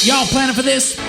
Y'all planning for this?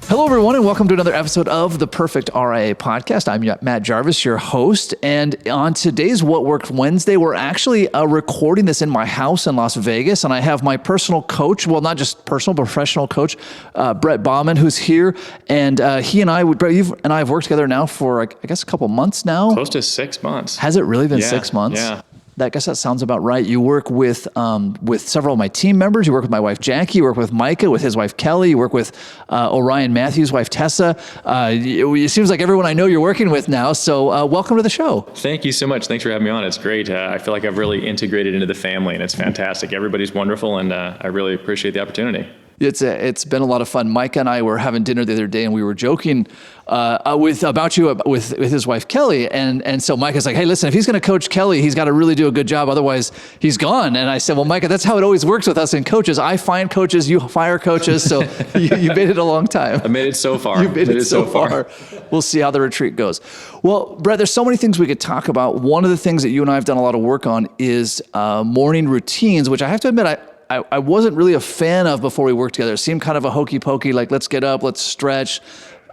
Hello, everyone, and welcome to another episode of the Perfect RIA Podcast. I'm Matt Jarvis, your host, and on today's What Worked Wednesday, we're actually recording this in my house in Las Vegas, and I have my personal coach, well, not just personal, professional coach, Brett Baughman, who's here, and Brett, you and I have worked together now for, I guess, a couple months now. Close to 6 months. Has it really been 6 months? Yeah. I guess that sounds about right. You work with several of my team members. You work with my wife, Jackie. You work with Micah, with his wife, Kelly. You work with Orion Matthews' wife, Tessa. It seems like everyone I know you're working with now. So welcome to the show. Thank you so much. Thanks for having me on. It's great. I feel like I've really integrated into the family, and it's fantastic. Everybody's wonderful, and I really appreciate the opportunity. It's been a lot of fun. Micah and I were having dinner the other day, and we were joking about you with his wife Kelly, and so Micah's like, "Hey, listen, if he's going to coach Kelly, he's got to really do a good job, otherwise he's gone." And I said, "Well, Micah, that's how it always works with us in coaches. I find coaches, you fire coaches. So you made it a long time. I made it so far. You made it so far. We'll see how the retreat goes." Well, Brett, there's so many things we could talk about. One of the things that you and I have done a lot of work on is morning routines, which I have to admit I wasn't really a fan of before we worked together. It seemed kind of a hokey pokey, like let's get up, let's stretch,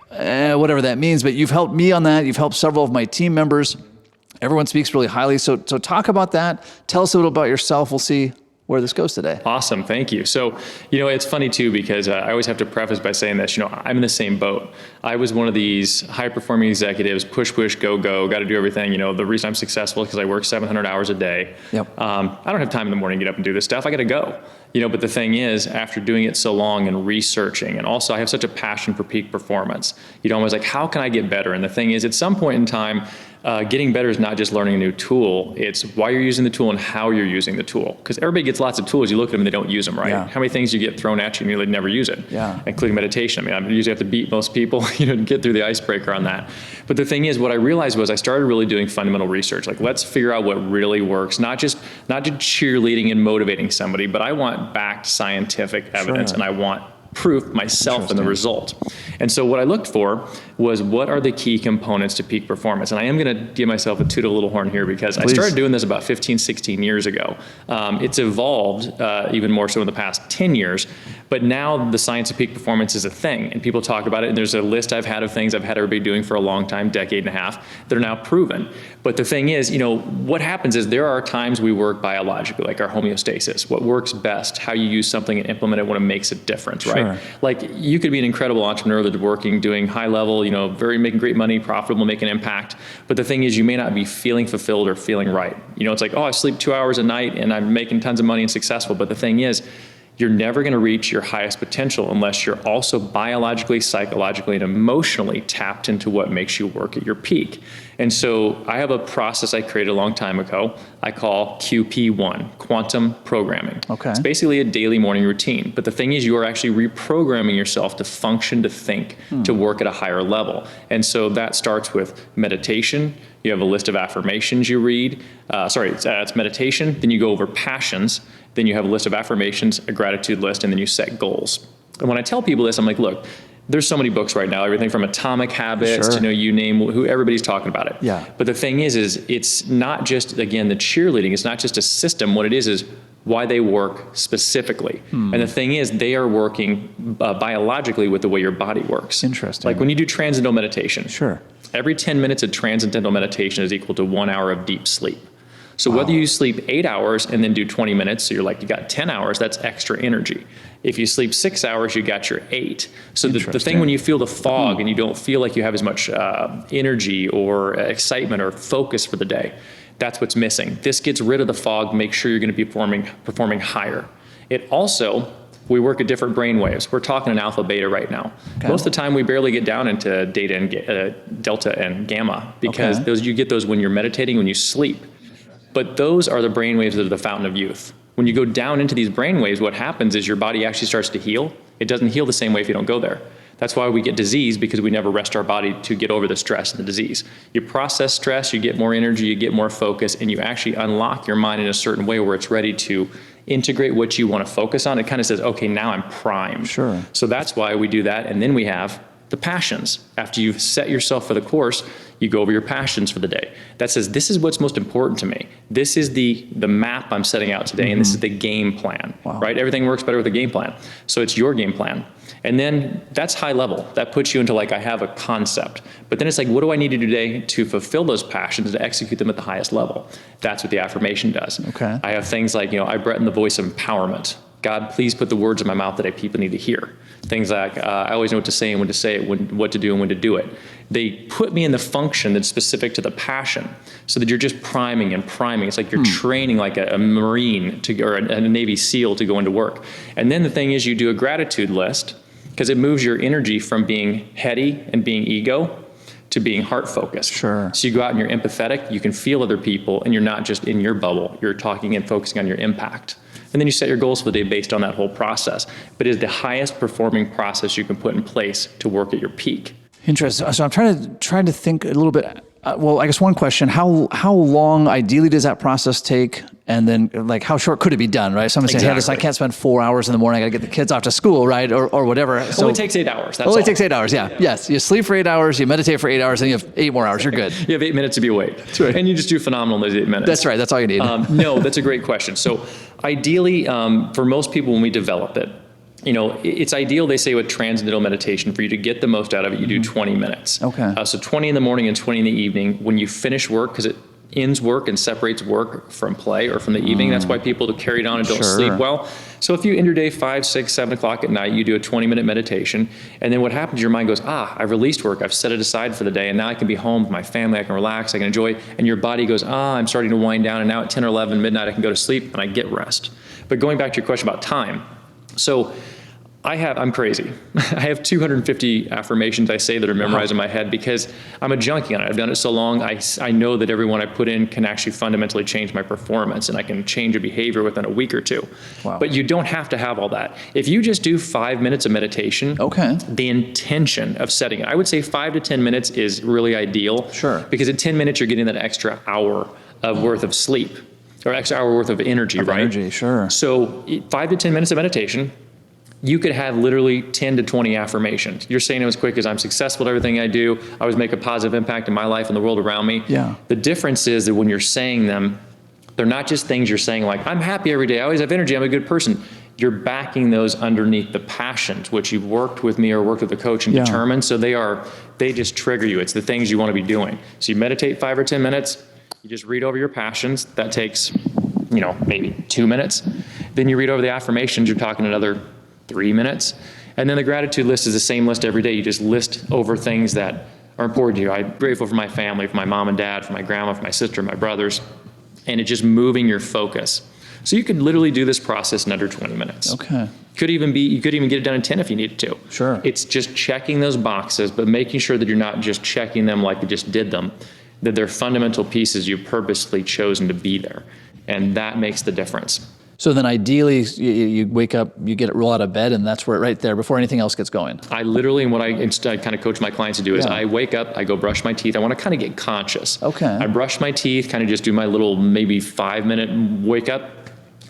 whatever that means. But you've helped me on that. You've helped several of my team members. Everyone speaks really highly. So talk about that. Tell us a little about yourself. We'll see where this goes today. Awesome. Thank you. So, it's funny too, because I always have to preface by saying this, I'm in the same boat. I was one of these high performing executives, push, go, got to do everything. The reason I'm successful is because I work 700 hours a day. Yep. I don't have time in the morning to get up and do this stuff. I got to go. But the thing is, after doing it so long and researching, and also I have such a passion for peak performance, I was like, how can I get better? And the thing is, at some point in time, getting better is not just learning a new tool. It's why you're using the tool and how you're using the tool. Because everybody gets lots of tools. You look at them and they don't use them, right? Yeah. How many things you get thrown at you and you never use it? Yeah. Including meditation. I usually have to beat most people, to get through the icebreaker on that. But the thing is, what I realized was I started really doing fundamental research. Like, let's figure out what really works. Not just cheerleading and motivating somebody, but I want backed scientific evidence, and I want proof myself in the result. And so what I looked for was, what are the key components to peak performance? And I am going to give myself a toot a little horn here, because I started doing this about 15, 16 years ago. It's evolved even more so in the past 10 years. But now the science of peak performance is a thing, and people talk about it. And there's a list I've had of things I've had everybody doing for a long time, decade and a half, that are now proven. But the thing is, what happens is there are times we work biologically, like our homeostasis, what works best, how you use something and implement it when it makes a difference, right? Sure. Like, you could be an incredible entrepreneur that's working, doing high level, making great money, profitable, making impact. But the thing is, you may not be feeling fulfilled or feeling right. It's like, oh, I sleep 2 hours a night and I'm making tons of money and successful. But the thing is, you're never going to reach your highest potential unless you're also biologically, psychologically, and emotionally tapped into what makes you work at your peak. And so I have a process I created a long time ago I call QP1, quantum programming. Okay. It's basically a daily morning routine. But the thing is, you are actually reprogramming yourself to function, to think, to work at a higher level. And so that starts with meditation. You have a list of affirmations you read. It's meditation. Then you go over passions. Then you have a list of affirmations, a gratitude list, and then you set goals. And when I tell people this, I'm like, look, there's so many books right now, everything from Atomic Habits to, you name who, everybody's talking about it. Yeah. But the thing is it's not just, again, the cheerleading. It's not just a system. What it is why they work specifically. And the thing is, they are working biologically with the way your body works. Interesting. Like when you do transcendental meditation. Sure. Every 10 minutes of transcendental meditation is equal to 1 hour of deep sleep. So whether you sleep 8 hours and then do 20 minutes, so you got 10 hours, that's extra energy. If you sleep 6 hours, you got your 8. So the thing when you feel the fog and you don't feel like you have as much energy or excitement or focus for the day, that's what's missing. This gets rid of the fog, make sure you're going to be performing higher. It also, we work at different brain waves. We're talking in alpha beta right now. Okay. Most of the time we barely get down into delta and gamma, because you get those when you're meditating, when you sleep. But those are the brain waves that are the fountain of youth. When you go down into these brain waves, what happens is your body actually starts to heal. It doesn't heal the same way if you don't go there. That's why we get disease, because we never rest our body to get over the stress and the disease. You process stress, you get more energy, you get more focus, and you actually unlock your mind in a certain way where it's ready to integrate what you want to focus on. It kind of says, okay, now I'm primed. Sure. So that's why we do that. And then we have the passions. After you've set yourself for the course, you go over your passions for the day. That says, this is what's most important to me. This is the map I'm setting out today, and this is the game plan, right? Everything works better with a game plan. So it's your game plan. And then that's high level. That puts you into like, I have a concept. But then it's like, what do I need to do today to fulfill those passions, to execute them at the highest level? That's what the affirmation does. Okay. I have things like, I Brett in the voice of empowerment. God, please put the words in my mouth that people need to hear. Things like, I always know what to say and when to say it, what to do and when to do it. They put me in the function that's specific to the passion, so that you're just priming and priming. It's like you're training like a Marine or a Navy SEAL to go into work. And then the thing is, you do a gratitude list, because it moves your energy from being heady and being ego to being heart focused. Sure. So you go out and you're empathetic, you can feel other people, and you're not just in your bubble. You're talking and focusing on your impact. And then you set your goals for the day based on that whole process. But it is the highest performing process you can put in place to work at your peak. Interesting. So I'm trying to think a little bit. Well, I guess one question: how long ideally does that process take? And then, like, how short could it be done? Right? Someone saying, "Hey, listen, I can't spend 4 hours in the morning. I got to get the kids off to school, right, or whatever." So only takes 8 hours. That's only all. takes 8 hours. Yeah. Yes. You sleep for 8 hours. You meditate for 8 hours, and you have 8 more hours. You're good. You have 8 minutes to be awake. That's right. And you just do phenomenal in those 8 minutes. That's right. That's all you need. No, that's a great question. So ideally, for most people, when we develop it, it's ideal, they say, with transcendental meditation, for you to get the most out of it, you do 20 minutes. Okay. So 20 in the morning and 20 in the evening. When you finish work, because it ends work and separates work from play or from the evening. That's why people carry it on and don't sleep well. So if you end your day 5, 6, 7 o'clock at night, you do a 20-minute meditation. And then what happens, your mind goes, I've released work. I've set it aside for the day. And now I can be home with my family. I can relax. I can enjoy. And your body goes, I'm starting to wind down. And now at 10 or 11 midnight, I can go to sleep and I get rest. But going back to your question about time. So I'm crazy. I have 250 affirmations I say that are memorized in my head, because I'm a junkie on it. I've done it so long. I know that every one I put in can actually fundamentally change my performance, and I can change a behavior within a week or two. Wow. But you don't have to have all that. If you just do 5 minutes of meditation, the intention of setting it, I would say 5 to 10 minutes is really ideal. Sure. Because at 10 minutes, you're getting that extra hour of worth of sleep, or extra hour worth of energy, right? Energy, sure. So 5 to 10 minutes of meditation, you could have literally 10 to 20 affirmations. You're saying it as quick as, I'm successful at everything I do. I always make a positive impact in my life and the world around me. Yeah. The difference is that when you're saying them, they're not just things you're saying like, I'm happy every day, I always have energy, I'm a good person. You're backing those underneath the passions, which you've worked with me or worked with a coach and determined. So they just trigger you. It's the things you want to be doing. So you meditate 5 or 10 minutes. You just read over your passions. That takes, maybe 2 minutes. Then you read over the affirmations. You're talking another 3 minutes. And then the gratitude list is the same list every day. You just list over things that are important to you. I'm grateful for my family, for my mom and dad, for my grandma, for my sister, my brothers. And it's just moving your focus. So you could literally do this process in under 20 minutes. Okay. You could even get it done in 10 if you needed to. Sure. It's just checking those boxes, but making sure that you're not just checking them like you just did them, that they're fundamental pieces you've purposely chosen to be there. And that makes the difference. So then ideally, you wake up, you roll out of bed, and that's where right there before anything else gets going. I literally, and what I kind of coach my clients to do is I wake up, I go brush my teeth. I want to kind of get conscious. Okay. I brush my teeth, kind of just do my little maybe 5-minute wake up.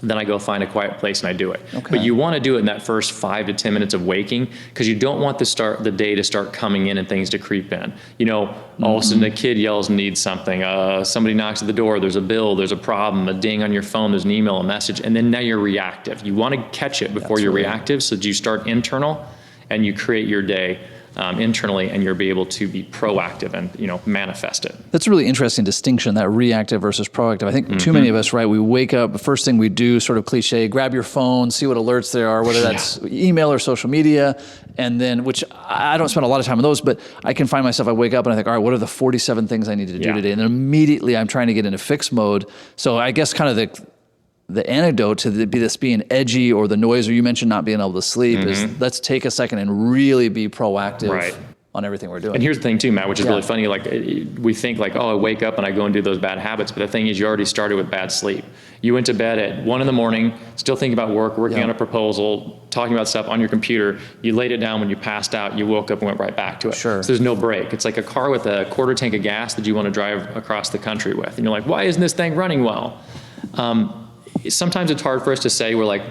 Then I go find a quiet place and I do it. Okay. But you want to do it in that first 5 to 10 minutes of waking, because you don't want the day to start coming in and things to creep in. All of a sudden a kid yells and needs something. Somebody knocks at the door. There's a bill. There's a problem. A ding on your phone. There's an email, a message. And then now you're reactive. You want to catch it before you're reactive, so that you start internal and you create your day internally, and you'll be able to be proactive and manifest it. That's a really interesting distinction, that reactive versus proactive. I think too many of us, right? We wake up, the first thing we do, sort of cliche, grab your phone, see what alerts there are, whether that's email or social media, and then, which I don't spend a lot of time on those, but I can find myself, I wake up and I think, all right, what are the 47 things I need to do today? And then immediately I'm trying to get into fix mode. So I guess kind of the antidote to this being edgy or the noise, or you mentioned not being able to sleep, is let's take a second and really be proactive everything we're doing. And here's the thing too, Matt, which is really funny. Like we think like, oh, I wake up and I go and do those bad habits. But the thing is, you already started with bad sleep. You went to bed at 1 a.m, still thinking about work, working on a proposal, talking about stuff on your computer. You laid it down when you passed out. You woke up and went right back to it. Sure. So there's no break. It's like a car with a quarter tank of gas that you want to drive across the country with. And you're like, why isn't this thing running well? Sometimes it's hard for us to say. We're like,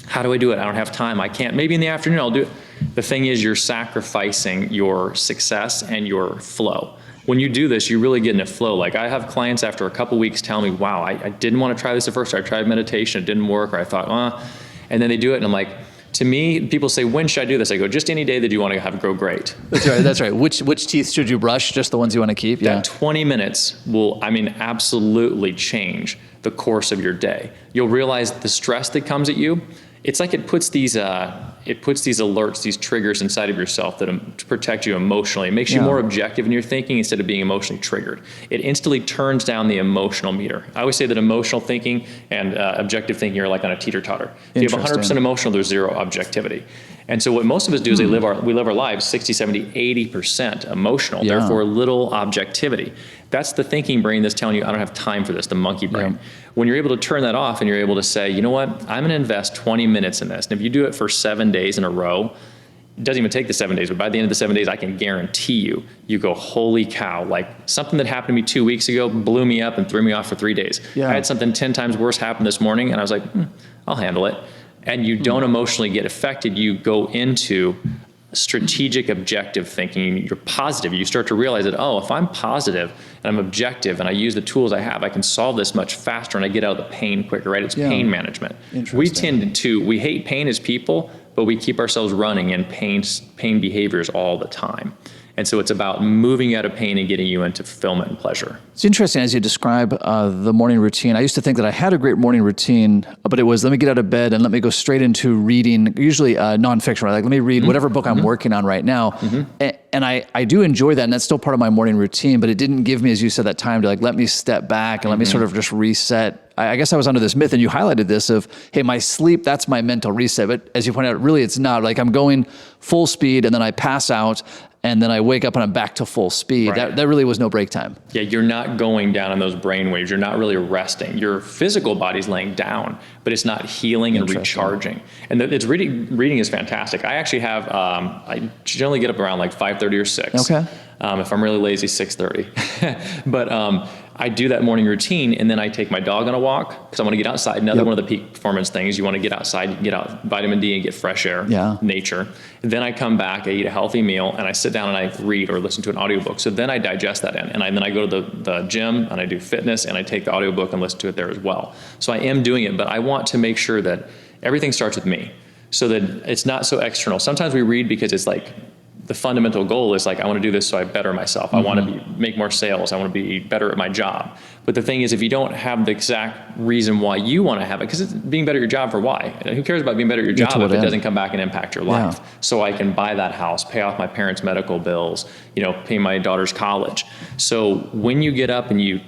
how do I do it? I don't have time. I can't. Maybe in the afternoon I'll do it. The thing is, you're sacrificing your success and your flow. When you do this, you really get in a flow. Like I have clients after a couple weeks tell me, wow, I didn't want to try this at first. I tried meditation, it didn't work. Or I thought, and then they do it. And I'm like, to me, people say, when should I do this? I go, just any day that you want to have grow great. That's right. That's right. Which teeth should you brush? Just the ones you want to keep? That 20 minutes will, absolutely change the course of your day. You'll realize the stress that comes at you. It's like it puts these alerts, these triggers inside of yourself that to protect you emotionally. It makes you more objective in your thinking instead of being emotionally triggered. It instantly turns down the emotional meter. I always say that emotional thinking and objective thinking are like on a teeter-totter. If you have 100% emotional, there's zero objectivity. And so what most of us do is we live our lives 60, 70, 80% emotional, therefore little objectivity. That's the thinking brain that's telling you, I don't have time for this, the monkey brain. When you're able to turn that off and you're able to say, you know what, I'm going to invest 20 minutes in this. And if you do it for 7 days in a row, it doesn't even take the 7 days, but by the end of the 7 days, I can guarantee you go, holy cow, like something that happened to me 2 weeks ago blew me up and threw me off for 3 days. I had something 10 times worse happen this morning and I was like, I'll handle it. And you don't emotionally get affected. You go into strategic objective thinking. You're positive. You start to realize that, oh, if I'm positive and I'm objective and I use the tools I have, I can solve this much faster and I get out of the pain quicker, right? It's pain management. We we hate pain as people, but we keep ourselves running in pain behaviors all the time. And so it's about moving you out of pain and getting you into fulfillment and pleasure. It's interesting as you describe the morning routine. I used to think that I had a great morning routine, but it was let me get out of bed and let me go straight into reading, usually nonfiction, right? Like let me read whatever book I'm working on right now. And I do enjoy that, and that's still part of my morning routine, but it didn't give me, as you said, that time to like let me step back and let me sort of just reset. I guess I was under this myth, and you highlighted this of, hey, my sleep, that's my mental reset. But as you pointed out, really it's not. Like I'm going full speed and then I pass out and then I wake up and I'm back to full speed. That really was no break time. Yeah, you're not going down in those brain waves. You're not really resting. Your physical body's laying down, but it's not healing and recharging. And it's reading is fantastic. I actually have, I generally get up around like 5:30 or 6. Okay. If I'm really lazy, 6:30. But I do that morning routine, and then I take my dog on a walk because I want to get outside. Another one of the peak performance things, you want to get outside, you can get out vitamin D and get fresh air, nature. And then I come back, I eat a healthy meal, and I sit down and I read or listen to an audiobook. So then I digest that in, and then I go to the gym and I do fitness and I take the audiobook and listen to it there as well. So I am doing it, but I want to make sure that everything starts with me so that it's not so external. Sometimes we read because it's like, the fundamental goal is like, I want to do this so I better myself. I want to make more sales. I want to be better at my job. But the thing is, if you don't have the exact reason why you want to have it, because it's being better at your job for why? Who cares about being better at your job if it doesn't come back and impact your life? So I can buy that house, pay off my parents' medical bills, pay my daughter's college. So when you get up and you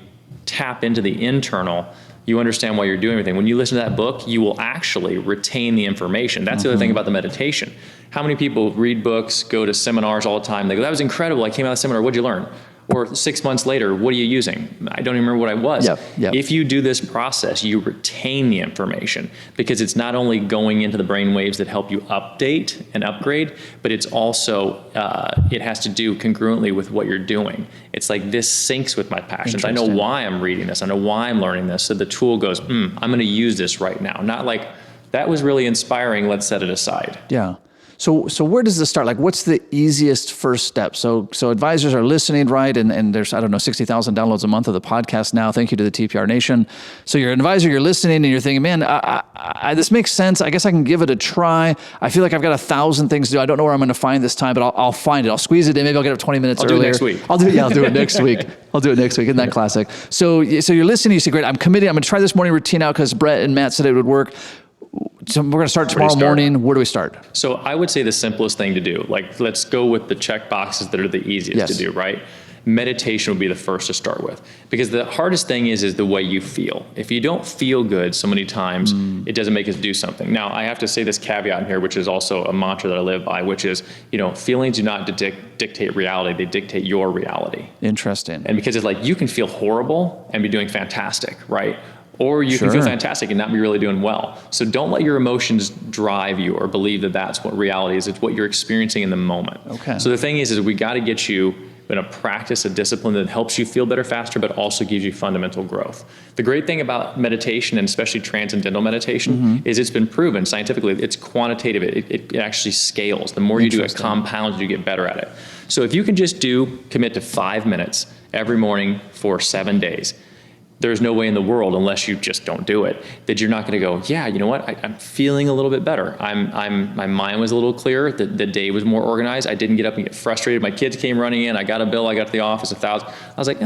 tap into the internal, you understand why you're doing everything. When you listen to that book, you will actually retain the information. That's the other thing about the meditation. How many people read books, go to seminars all the time? They go, that was incredible. I came out of the seminar. What'd you learn? Or 6 months later, what are you using? I don't even remember what I was. If you do this process, you retain the information because it's not only going into the brain waves that help you update and upgrade, but it's also, it has to do congruently with what you're doing. It's like this syncs with my passions. I know why I'm reading this. I know why I'm learning this. So the tool goes, I'm going to use this right now. Not like, that was really inspiring. Let's set it aside. Yeah. So where does this start? Like, what's the easiest first step? So advisors are listening, right? And there's, 60,000 downloads a month of the podcast now. Thank you to the TPR Nation. So you're an advisor, you're listening, and you're thinking, man, this makes sense. I guess I can give it a try. I feel like I've got 1,000 things to do. I don't know where I'm going to find this time, but I'll find it. I'll squeeze it in. Maybe I'll get up 20 minutes earlier. I'll do it next week. I'll do it next week. I'll do it next week. Isn't that classic? So you're listening. You say, great, I'm committed. I'm going to try this morning routine out because Brett and Matt said it would work. So we're going to start tomorrow morning. Where do we start? So I would say the simplest thing to do, like let's go with the check boxes that are the easiest to do, right? meditation would be the first to start with. Because the hardest thing is the way you feel. If you don't feel good so many times, it doesn't make us do something. Now, I have to say this caveat in here, which is also a mantra that I live by, which is, feelings do not dictate reality. They dictate your reality. Interesting. And because it's like, you can feel horrible and be doing fantastic, right? Or you can feel fantastic and not be really doing well. So don't let your emotions drive you or believe that that's what reality is. It's what you're experiencing in the moment. Okay. So the thing is we got to get you in a practice, a discipline that helps you feel better faster, but also gives you fundamental growth. The great thing about meditation, and especially transcendental meditation, is it's been proven scientifically. It's quantitative. It actually scales. The more you do it, compounds, you get better at it. So if you can just commit to 5 minutes every morning for 7 days, there's no way in the world, unless you just don't do it, that you're not going to go, yeah, you know what? I'm feeling a little bit better. My mind was a little clearer. The day was more organized. I didn't get up and get frustrated. My kids came running in. I got a bill. I got to the office, $1,000. I was like,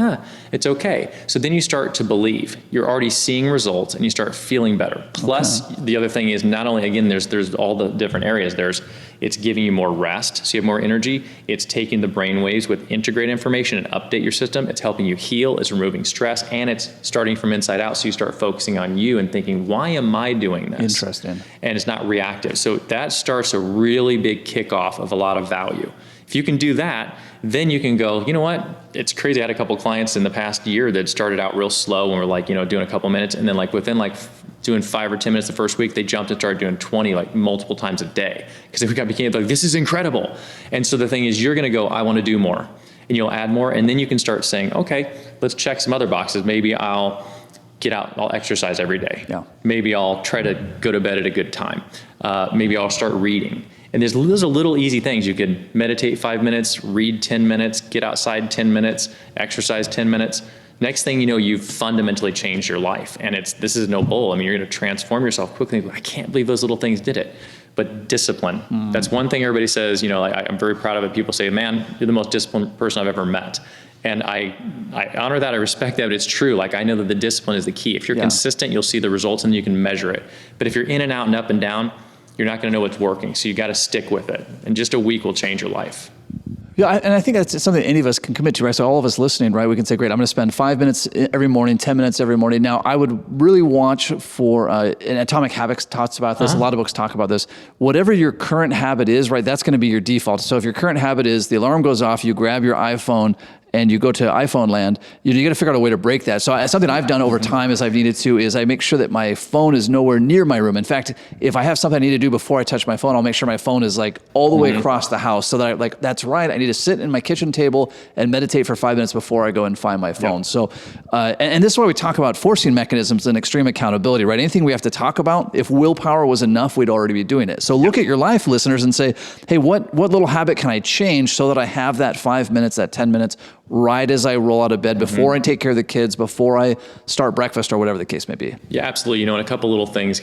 it's okay. So then you start to believe. You're already seeing results, and you start feeling better. Plus, the other thing is not only, again, there's all the different areas. It's giving you more rest, so you have more energy. It's taking the brain waves with integrated information and update your system. It's helping you heal. It's removing stress, and it's starting from inside out. So you start focusing on you and thinking, why am I doing this? Interesting. And it's not reactive. So that starts a really big kickoff of a lot of value. If you can do that, then you can go, you know what? It's crazy. I had a couple clients in the past year that started out real slow and were doing a couple minutes. And then within doing 5 or 10 minutes the first week, they jumped and started doing 20 multiple times a day. Because they became this is incredible. And so the thing is, you're going to go, I want to do more. And you'll add more. And then you can start saying, okay, let's check some other boxes. Maybe I'll get out, I'll exercise every day. Yeah. Maybe I'll try to go to bed at a good time. Maybe I'll start reading. And there's little easy things. You could meditate 5 minutes, read 10 minutes, get outside 10 minutes, exercise 10 minutes. Next thing you know, you've fundamentally changed your life. And this is no bull. I mean, you're going to transform yourself quickly. I can't believe those little things did it. But discipline, that's one thing everybody says, I'm very proud of it. People say, man, you're the most disciplined person I've ever met. And I honor that, I respect that, but it's true. I know that the discipline is the key. If you're consistent, you'll see the results and you can measure it. But if you're in and out and up and down, you're not going to know what's working. So you got to stick with it. And just a week will change your life. Yeah, and I think that's something any of us can commit to, right? So all of us listening, right, we can say, great, I'm going to spend 5 minutes every morning, 10 minutes every morning. Now, I would really watch for, and Atomic Habits talks about this, a lot of books talk about this. Whatever your current habit is, right, that's going to be your default. So if your current habit is the alarm goes off, you grab your iPhone, and you go to iPhone land, you got to figure out a way to break that. So something I've done over time as I've needed to is I make sure that my phone is nowhere near my room. In fact, if I have something I need to do before I touch my phone, I'll make sure my phone is all the way across the house so that that's right. I need to sit in my kitchen table and meditate for 5 minutes before I go and find my phone. Yep. So, and this is why we talk about forcing mechanisms and extreme accountability, right? Anything we have to talk about, if willpower was enough, we'd already be doing it. So look at your life, listeners, and say, hey, what little habit can I change so that I have that 5 minutes, that 10 minutes, right as I roll out of bed, before I take care of the kids, before I start breakfast, or whatever the case may be. Yeah, absolutely. And a couple little things,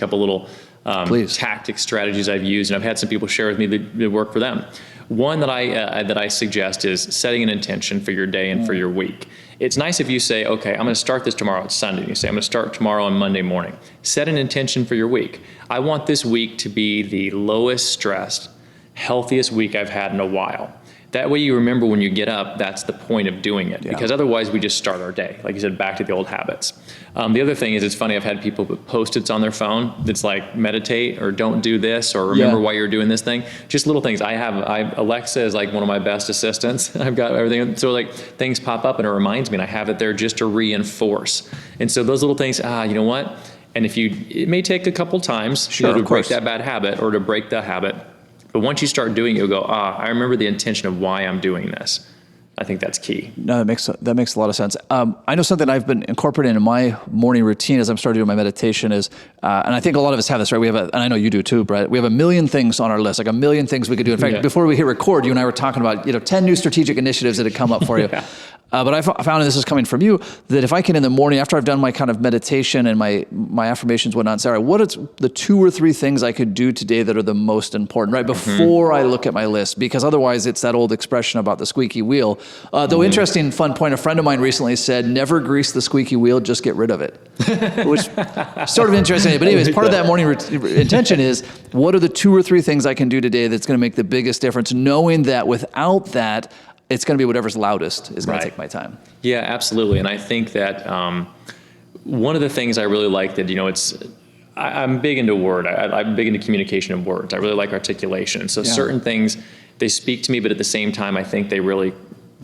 tactics, strategies I've used, and I've had some people share with me that work for them. One that I suggest is setting an intention for your day and for your week. It's nice if you say, okay, I'm going to start this tomorrow. It's Sunday. You say, I'm going to start tomorrow on Monday morning. Set an intention for your week. I want this week to be the lowest stressed, healthiest week I've had in a while. That way you remember when you get up, that's the point of doing it. Because otherwise we just start our day. Like you said, back to the old habits. The other thing is, it's funny, I've had people put Post-its on their phone that's meditate, or don't do this, or remember why you're doing this thing. Just little things. Alexa is one of my best assistants. I've got everything. So things pop up and it reminds me, and I have it there just to reinforce. And so those little things, you know what? And it may take a couple times to break that bad habit or to break the habit. But once you start doing it, you'll go, I remember the intention of why I'm doing this. I think that's key. No, that makes a lot of sense. I know something I've been incorporating in my morning routine as I'm starting doing my meditation is, and I think a lot of us have this, right? And I know you do too, Brett. We have a million things on our list, a million things we could do. In fact, before we hit record, you and I were talking about 10 new strategic initiatives that had come up for you. But I found, and this is coming from you, that if I can in the morning, after I've done my kind of meditation and my affirmations, whatnot, say, all right, what is the 2 or 3 things I could do today that are the most important, right? Before I look at my list, because otherwise it's that old expression about the squeaky wheel. Though interesting, fun point, a friend of mine recently said, never grease the squeaky wheel, just get rid of it. Which sort of interesting. But anyways, part of that morning intention is, what are the 2 or 3 things I can do today that's going to make the biggest difference, knowing that without that, it's going to be whatever's loudest is going Right. to take my time. Yeah, absolutely. And I think that one of the things I really like that, I'm big into word. I'm big into communication of words. I really like articulation. So certain things, they speak to me, but at the same time, I think they really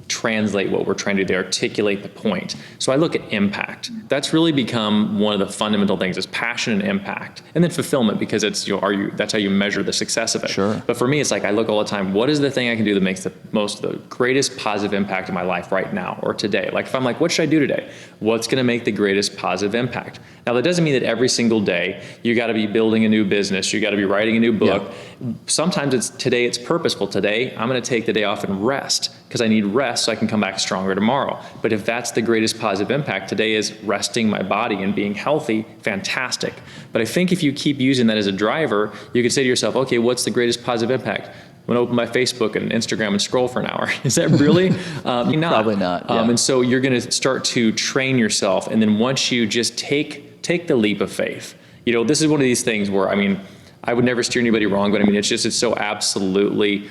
translate what we're trying to do. They articulate the point. So I look at impact. That's really become one of the fundamental things is passion and impact. And then fulfillment, because it's, that's how you measure the success of it. Sure. But for me, it's like I look all the time, what is the thing I can do that makes the greatest positive impact in my life right now or today? Like if I'm like, what should I do today? What's going to make the greatest positive impact? Now that doesn't mean that every single day you got to be building a new business, you got to be writing a new book. Yeah. Sometimes it's purposeful. Today, I'm going to take the day off and rest because I need rest so I can come back stronger tomorrow. But if that's the greatest positive impact, today is resting my body and being healthy, fantastic. But I think if you keep using that as a driver, you can say to yourself, okay, what's the greatest positive impact? I'm going to open my Facebook and Instagram and scroll for an hour. Is that really? Not. Probably not. Yeah. And so you're going to start to train yourself. And then once you just take the leap of faith, this is one of these things where, I would never steer anybody wrong, but it's so absolutely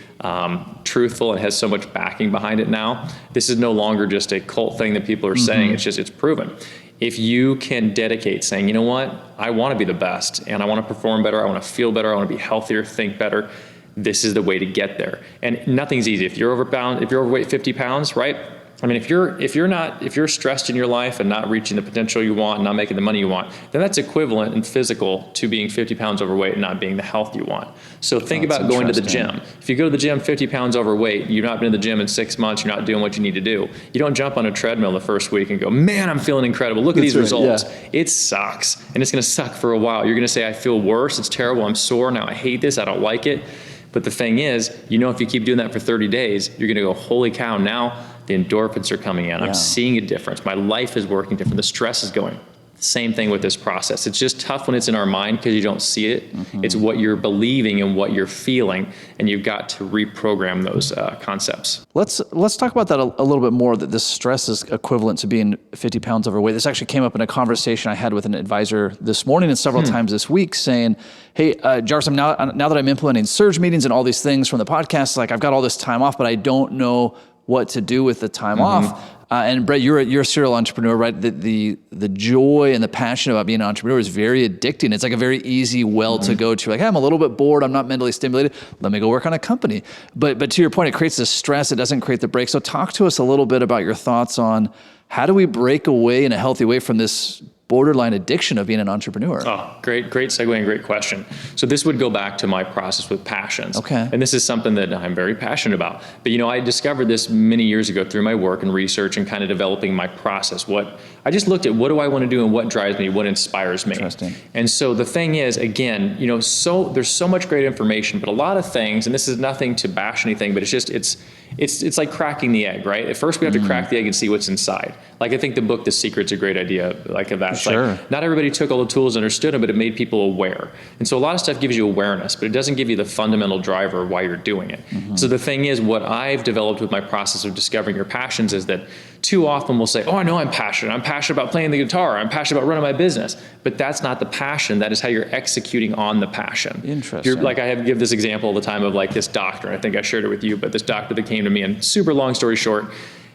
truthful and has so much backing behind it now. This is no longer just a cult thing that people are saying. It's proven. If you can dedicate saying, you know what, I want to be the best and I want to perform better, I want to feel better, I want to be healthier, think better, this is the way to get there. And nothing's easy. If you're overweight 50 pounds, right? If you're stressed in your life and not reaching the potential you want and not making the money you want, then that's equivalent in physical to being 50 pounds overweight and not being the health you want. So think about going to the gym. If you go to the gym 50 pounds overweight, you've not been to the gym in 6 months, you're not doing what you need to do. You don't jump on a treadmill the first week and go, man, I'm feeling incredible. Look at these results. Yeah. It sucks. And it's going to suck for a while. You're going to say, I feel worse. It's terrible. I'm sore. Now I hate this. I don't like it. But the thing is, if you keep doing that for 30 days, you're going to go, holy cow, now the endorphins are coming in. I'm seeing a difference. My life is working different. The stress is going. Same thing with this process. It's just tough when it's in our mind because you don't see it. It's what you're believing and what you're feeling, and you've got to reprogram those concepts. Let's talk about that a little bit more, that this stress is equivalent to being 50 pounds overweight. This actually came up in a conversation I had with an advisor this morning and several times this week saying, hey, Jarvis, now that I'm implementing surge meetings and all these things from the podcast, like I've got all this time off, but I don't know what to do with the time off. And Brett, you're a serial entrepreneur, right? The joy and the passion about being an entrepreneur is very addicting. It's like a very easy well to go to. Like, hey, I'm a little bit bored. I'm not mentally stimulated. Let me go work on a company. But to your point, it creates this stress. It doesn't create the break. So talk to us a little bit about your thoughts on how do we break away in a healthy way from this borderline addiction of being an entrepreneur? Oh, great segue and great question. So this would go back to my process with passions. Okay. And this is something that I'm very passionate about. But I discovered this many years ago through my work and research and kind of developing my process. I just looked at what do I want to do and what drives me, what inspires me. Interesting. And so the thing is, again, there's so much great information, but a lot of things, and this is nothing to bash anything, but it's like cracking the egg, right? At first we have to crack the egg and see what's inside. Like I think the book The Secret's a great idea like of that. It's sure. Like, not everybody took all the tools and understood them, but it made people aware. And so a lot of stuff gives you awareness, but it doesn't give you the fundamental driver of why you're doing it. So the thing is, what I've developed with my process of discovering your passions is that too often we'll say, oh, I know I'm passionate. I'm passionate about playing the guitar. I'm passionate about running my business. But that's not the passion. That is how you're executing on the passion. Interesting. I give this example all the time of like this doctor. And I think I shared it with you, but this doctor that came to me, and super long story short,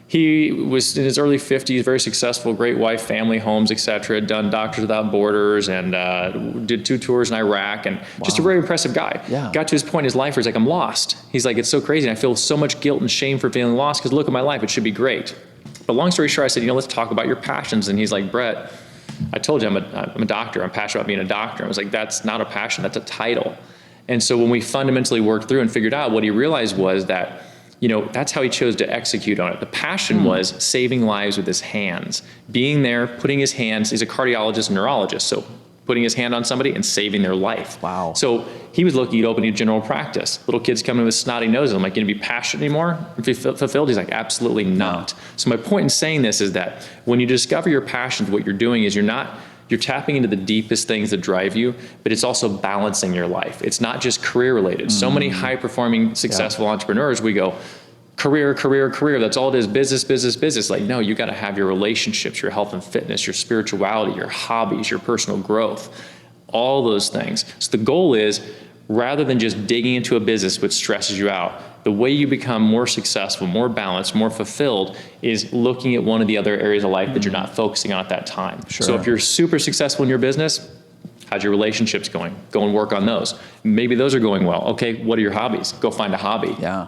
he was in his early 50s, very successful, great wife, family, homes, etc. Done Doctors Without Borders and did 2 tours in Iraq, and just a very impressive guy. Yeah. Got to his point in his life where he's like, I'm lost. He's like, it's so crazy. And I feel so much guilt and shame for feeling lost because look at my life. It should be great. But long story short, I said, let's talk about your passions. And he's like, Brett, I told you I'm a doctor. I'm passionate about being a doctor. I was like, that's not a passion. That's a title. And so when we fundamentally worked through and figured out, what he realized was that that's how he chose to execute on it. The passion was saving lives with his hands, being there, putting his hands, he's a cardiologist and neurologist, so putting his hand on somebody and saving their life. Wow. So he was looking at opening a general practice. Little kids come in with snotty noses. I'm like, going to be passionate anymore? If you fulfilled? He's like, absolutely not. So my point in saying this is that when you discover your passions, what you're doing is you're tapping into the deepest things that drive you, but it's also balancing your life. It's not just career related. So many high performing, successful entrepreneurs, we go, career, that's all it is, business. Like, no, you got to have your relationships, your health and fitness, your spirituality, your hobbies, your personal growth, all those things. So the goal is, rather than just digging into a business which stresses you out, the way you become more successful, more balanced, more fulfilled is looking at one of the other areas of life that you're not focusing on at that time. Sure. So if you're super successful in your business, how's your relationships going? Go and work on those. Maybe those are going well. Okay, what are your hobbies? Go find a hobby. Yeah.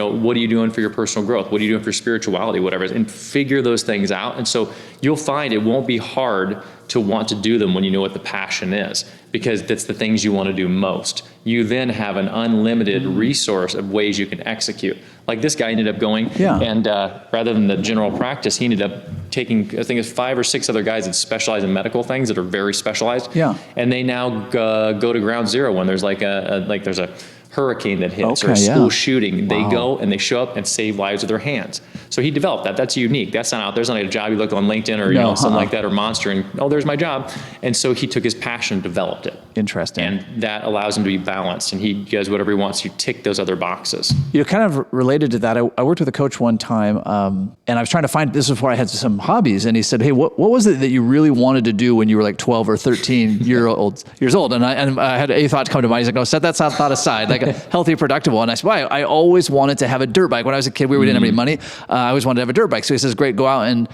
What are you doing for your personal growth? What are you doing for spirituality, whatever it is? And figure those things out. And so you'll find it won't be hard to want to do them when you know what the passion is, because that's the things you want to do most. You then have an unlimited resource of ways you can execute. Like this guy ended up going, and rather than the general practice, he ended up taking, I think it's 5 or 6 other guys that specialize in medical things that are very specialized. Yeah. And they now go to ground zero when there's like there's a hurricane that hits or a school shooting. They go and they show up and save lives with their hands. So he developed that. That's unique. That's not out. There's not a job you look on LinkedIn or something like that, or Monster, and there's my job. And so he took his passion and developed it. Interesting. And that allows him to be balanced, and he does whatever he wants to tick those other boxes. Kind of related to that, I worked with a coach one time, and I was trying to find, this is before I had some hobbies, and he said, hey, what was it that you really wanted to do when you were like 12 or 13 years old? And I had a thought come to mind. He's like, no, set that thought aside, like a healthy, productive one. I said, well, I always wanted to have a dirt bike. When I was a kid, we didn't have any money. I always wanted to have a dirt bike. So he says, great, go out and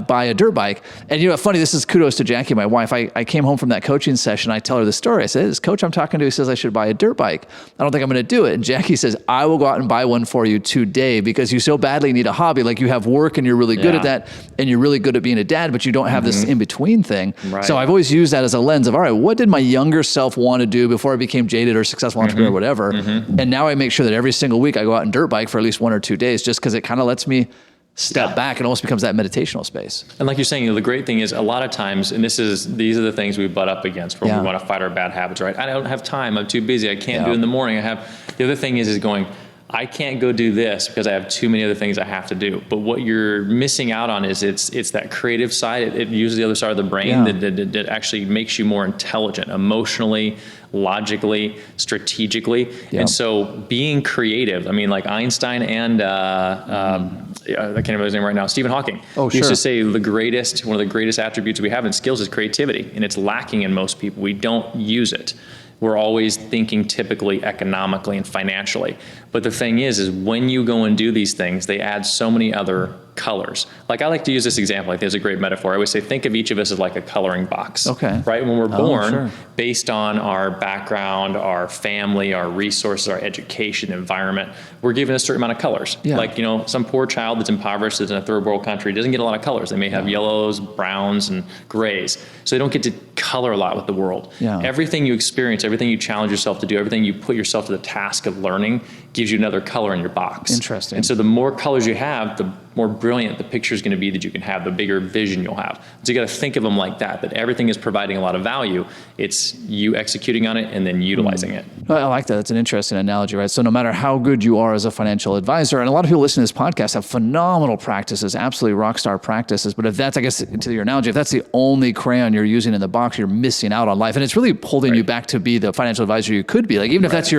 buy a dirt bike. And funny, this is kudos to Jackie, my wife. I came home from that coaching session. I tell her the story. I said, this coach I'm talking to says I should buy a dirt bike. I don't think I'm going to do it. And Jackie says, I will go out and buy one for you today, because you so badly need a hobby. Like you have work and you're really good at that, and you're really good at being a dad, but you don't have this in-between thing. Right. So I've always used that as a lens of, all right, what did my younger self want to do before I became jaded or successful entrepreneur or whatever? And now I make sure that every single week I go out and dirt bike for at least 1 or 2 days, just because it kind of lets me step back and almost becomes that meditational space. And like you're saying, the great thing is a lot of times, and these are the things we butt up against when we want to fight our bad habits, right? I don't have time. I'm too busy. I can't do it in the morning. The other thing is going, I can't go do this because I have too many other things I have to do. But what you're missing out on is it's that creative side. It uses the other side of the brain that actually makes you more intelligent, emotionally, logically, strategically. And so being creative, I mean, like Einstein and I can't remember his name right now, Stephen Hawking used to say one of the greatest attributes we have in skills is creativity, and it's lacking in most people. We don't use it. We're always thinking typically economically and financially. But the thing is when you go and do these things, they add so many other colors. Like I like to use this example, like there's a great metaphor. I always say, think of each of us as like a coloring box. Okay. Right? When we're born, based on our background, our family, our resources, our education, environment, we're given a certain amount of colors. Like, some poor child that's impoverished, that's in a third world country, doesn't get a lot of colors. They may have yellows, browns, and grays. So they don't get to color a lot with the world. Everything you experience, everything you challenge yourself to do, everything you put yourself to the task of learning gives you another color in your box. Interesting. And so the more colors you have, the more brilliant the picture is going to be that you can have, the bigger vision you'll have. So you got to think of them like that everything is providing a lot of value. It's you executing on it and then utilizing it. Well, I like that. That's an interesting analogy, right? So no matter how good you are as a financial advisor, and a lot of people listening to this podcast have phenomenal practices, absolutely rock star practices. But if that's, I guess, to your analogy, if that's the only crayon you're using in the box, you're missing out on life. And it's really holding you back to be the financial advisor you could be. Like even if that's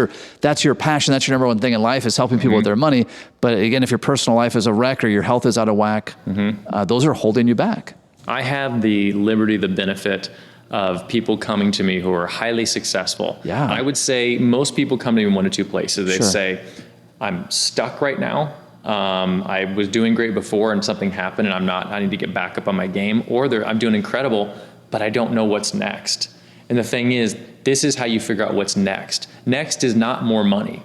your passion, that's your number one thing in life is helping people with their money. But again, if your personal life is a wreck or your health is out of whack, those are holding you back. I have the liberty, the benefit of people coming to me who are highly successful. Yeah. I would say most people come to me in one of two places. They say, I'm stuck right now. I was doing great before and something happened and I need to get back up on my game. Or I'm doing incredible, but I don't know what's next. And the thing is, this is how you figure out what's next. Next is not more money.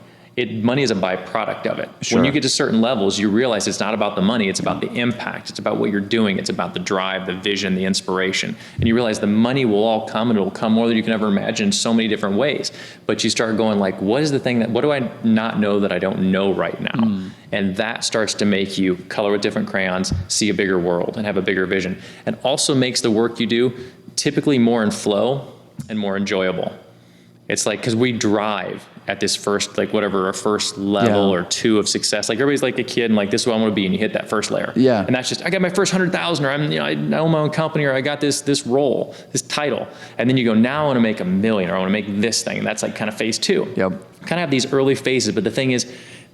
Money is a byproduct of it. When you get to certain levels, you realize it's not about the money, it's about the impact, it's about what you're doing, it's about the drive, the vision, the inspiration. And you realize the money will all come, and it will come more than you can ever imagine in so many different ways. But you start going like, what do I not know that I don't know right now? And that starts to make you color with different crayons, see a bigger world, and have a bigger vision. And also makes the work you do typically more in flow and more enjoyable. It's like, because we drive at this first, like whatever, our first level or two of success. Like everybody's like a kid and like, this is what I want to be. And you hit that first layer. And that's just, I got my first 100,000 or I own my own company or I got this role, this title. And then you go, now I want to make $1 million or I want to make this thing. And that's like kind of phase 2. Kind of have these early phases. But the thing is,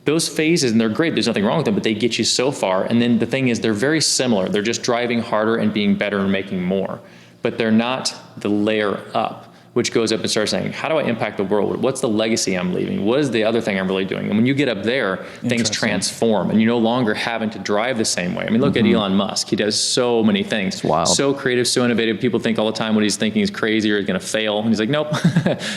those phases, and they're great, there's nothing wrong with them, but they get you so far. And then the thing is, they're very similar. They're just driving harder and being better and making more. But they're not the layer up. which goes up and starts saying, how do I impact the world? What's the legacy I'm leaving? What is the other thing I'm really doing? And when you get up there, things transform, and you're no longer having to drive the same way. I mean, look at Elon Musk. He does so many things. It's wild. So creative, so innovative. People think all the time what he's thinking is crazy or he's going to fail. And he's like, nope.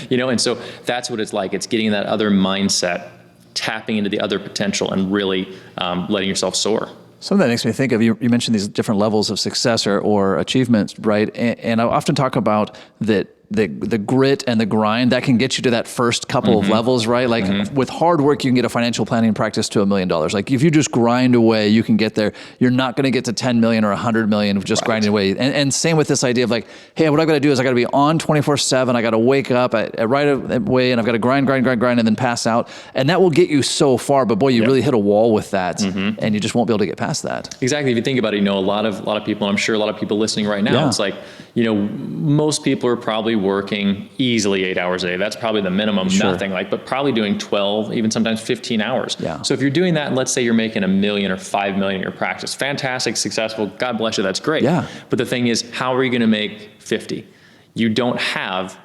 And so that's what it's like. It's getting that other mindset, tapping into the other potential, and really letting yourself soar. Something that makes me think of, you mentioned these different levels of success or achievements, right? And I often talk about that the grit and the grind that can get you to that first couple of levels, right? Like with hard work, you can get a financial planning practice to $1 million. Like if you just grind away, you can get there. You're not going to get to 10 million or 100 million of just grinding away. And same with this idea of like, hey, what I've got to do is I got to be on 24/7. I got to wake up right away, and I've got to grind, and then pass out. And that will get you so far. But boy, you really hit a wall with that, and you just won't be able to get past that. Exactly. If you think about it, a lot of people, I'm sure a lot of people listening right now, it's like, most people are probably working easily 8 hours a day. That's probably the minimum, nothing but probably doing 12, even sometimes 15 hours. Yeah. So if you're doing that, and let's say you're making $1 million or $5 million in your practice, fantastic, successful, God bless you, that's great. Yeah. But the thing is, how are you going to make 50? You don't have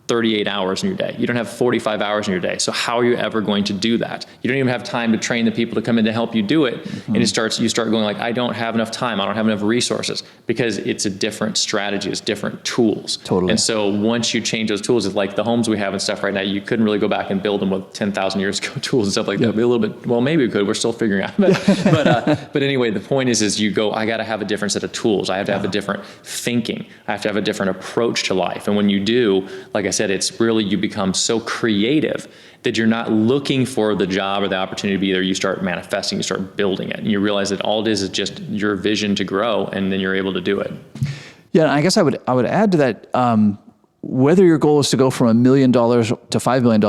38 hours in your day. You don't have 45 hours in your day. So how are you ever going to do that? You don't even have time to train the people to come in to help you do it. And you start going like, I don't have enough time. I don't have enough resources, because it's a different strategy. It's different tools. Totally. And so once you change those tools, it's like the homes we have and stuff right now, you couldn't really go back and build them with 10,000 years ago tools and stuff like that. It'd be a little bit, well, maybe we could, we're still figuring out. But anyway, the point is you go, I got to have a different set of tools. I have to have a different thinking. I have to have a different approach to life. And when you do, like I said, it's really, you become so creative that you're not looking for the job or the opportunity to be there. You start manifesting, you start building it, and you realize that all it is just your vision to grow, and then you're able to do it. Yeah, I guess I would add to that, whether your goal is to go from $1 million to $5 million,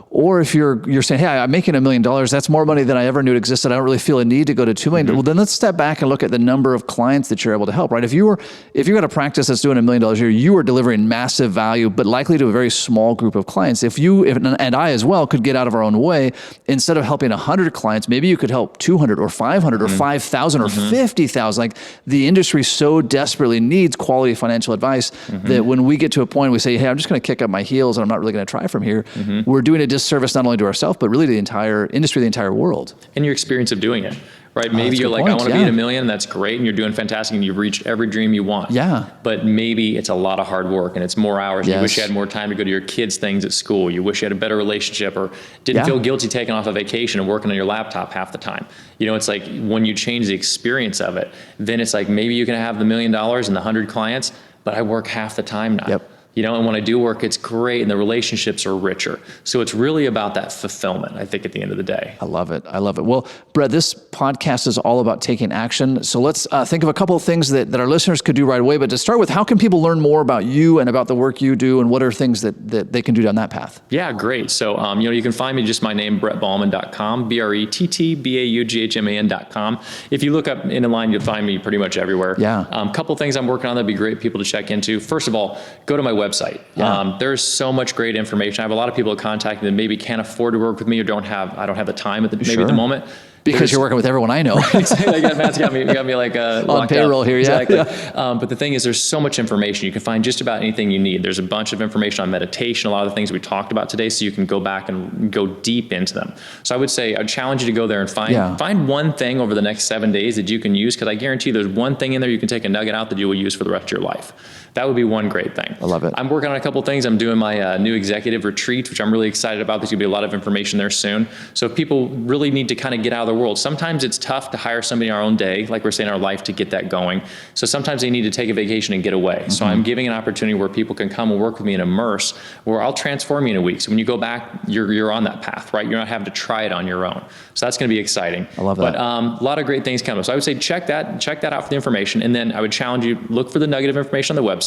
or if you're saying, hey, I'm making $1 million, that's more money than I ever knew existed. I don't really feel a need to go to $2 million. Well, then let's step back and look at the number of clients that you're able to help, right? If you're at a practice that's doing $1 million a year, you are delivering massive value, but likely to a very small group of clients. If and I as well could get out of our own way, instead of helping 100 clients, maybe you could help 200 or 500 or 5,000 or 50,000. Like the industry so desperately needs quality financial advice that when we get to a point we say, hey, I'm just going to kick up my heels and I'm not really going to try from here, we're doing a disservice not only to ourselves, but really the entire industry, the entire world. And your experience of doing it, right? Maybe you're like, I want to be at $1 million, that's great, and you're doing fantastic, and you've reached every dream you want. Yeah. But maybe it's a lot of hard work, and it's more hours. Yes. You wish you had more time to go to your kids' things at school. You wish you had a better relationship, or didn't feel guilty taking off a vacation and working on your laptop half the time. It's like when you change the experience of it, then it's like maybe you can have the $1 million and the 100 clients, but I work half the time now. Yep. And when I do work, it's great, and the relationships are richer. So it's really about that fulfillment, I think, at the end of the day. I love it. Well, Brett, this podcast is all about taking action. So let's think of a couple of things that our listeners could do right away. But to start with, how can people learn more about you and about the work you do, and what are things that they can do down that path? Yeah, great. So, you can find me just my name, brettbaughman.com, BRETTBAUGHMAN.com. If you look up in line, you'll find me pretty much everywhere. Yeah. Couple things I'm working on that'd be great people to check into. First of all, go to my website. Yeah. There's so much great information. I have a lot of people contacting that maybe can't afford to work with me or I don't have the time at the moment. Because you're working with everyone I know. Exactly. Matt's got me like on payroll up. here. Yeah. Exactly. But the thing is, there's so much information. You can find just about anything you need. There's a bunch of information on meditation, a lot of the things we talked about today, so you can go back and go deep into them. So I would say, I'd challenge you to go there and find one thing over the next 7 days that you can use, because I guarantee there's one thing in there you can take a nugget out that you will use for the rest of your life. That would be one great thing. I love it. I'm working on a couple of things. I'm doing my new executive retreat, which I'm really excited about. There's going to be a lot of information there soon. So if people really need to kind of get out of their world, sometimes it's tough to hire somebody in our own day, like we're saying, in our life, to get that going. So sometimes they need to take a vacation and get away. So I'm giving an opportunity where people can come and work with me and immerse, where I'll transform you in a week. So when you go back, you're on that path, right? You're not having to try it on your own. So that's going to be exciting. I love that. But a lot of great things coming. So I would say check that out for the information. And then I would challenge you, look for the nugget of information on the website.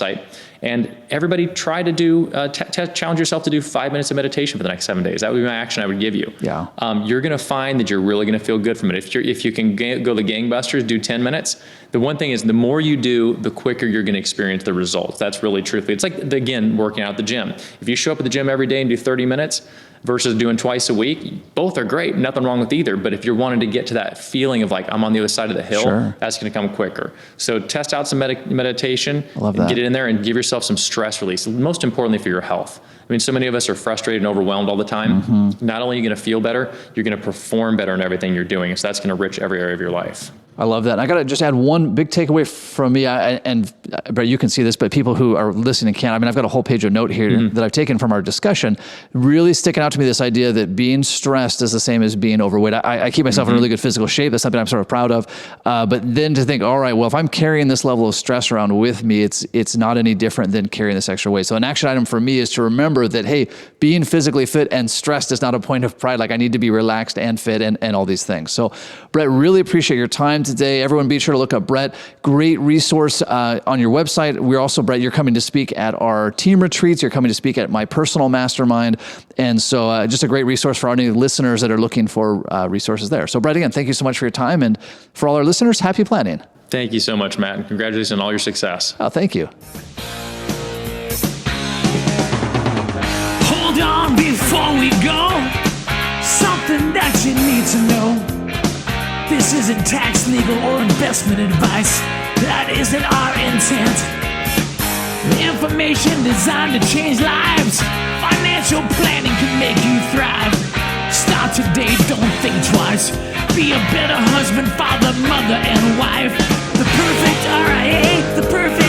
And everybody try to do, challenge yourself to do 5 minutes of meditation for the next 7 days. That would be my action I would give you. Yeah. You're going to find that you're really going to feel good from it. If you can go the gangbusters, do 10 minutes. The one thing is, the more you do, the quicker you're going to experience the results. That's really truthfully. It's like, again, working out at the gym. If you show up at the gym every day and do 30 minutes, versus doing twice a week, both are great. Nothing wrong with either. But if you're wanting to get to that feeling of like, I'm on the other side of the hill, Sure. that's going to come quicker. So test out some meditation, love that. get it in there and give yourself some stress release. Most importantly for your health. I mean, so many of us are frustrated and overwhelmed all the time. Not only are you going to feel better, you're going to perform better in everything you're doing. So that's going to enrich every area of your life. I love that. I got to just add one big takeaway from me, and Brett, you can see this, but people who are listening can't. I mean, I've got a whole page of note here that I've taken from our discussion, really sticking out to me this idea that being stressed is the same as being overweight. I keep myself in really good physical shape. That's something I'm sort of proud of. But then to think, all right, well, if I'm carrying this level of stress around with me, it's not any different than carrying this extra weight. So an action item for me is to remember that, hey, being physically fit and stressed is not a point of pride. Like I need to be relaxed and fit and all these things. So Brett, really appreciate your time today. Everyone be sure to look up Brett. Great resource on your website. We're also, Brett, you're coming to speak at our team retreats. You're coming to speak at my personal mastermind. And so just a great resource for any listeners that are looking for resources there. So Brett, again, thank you so much for your time. And for all our listeners, happy planning. Thank you so much, Matt. And congratulations on all your success. Oh, thank you. Hold on before we go. Something that you need to know. This isn't tax, legal, or investment advice. That isn't our intent. Information designed to change lives. Financial planning can make you thrive. Start today, don't think twice. Be a better husband, father, mother, and wife. The perfect RIA, the perfect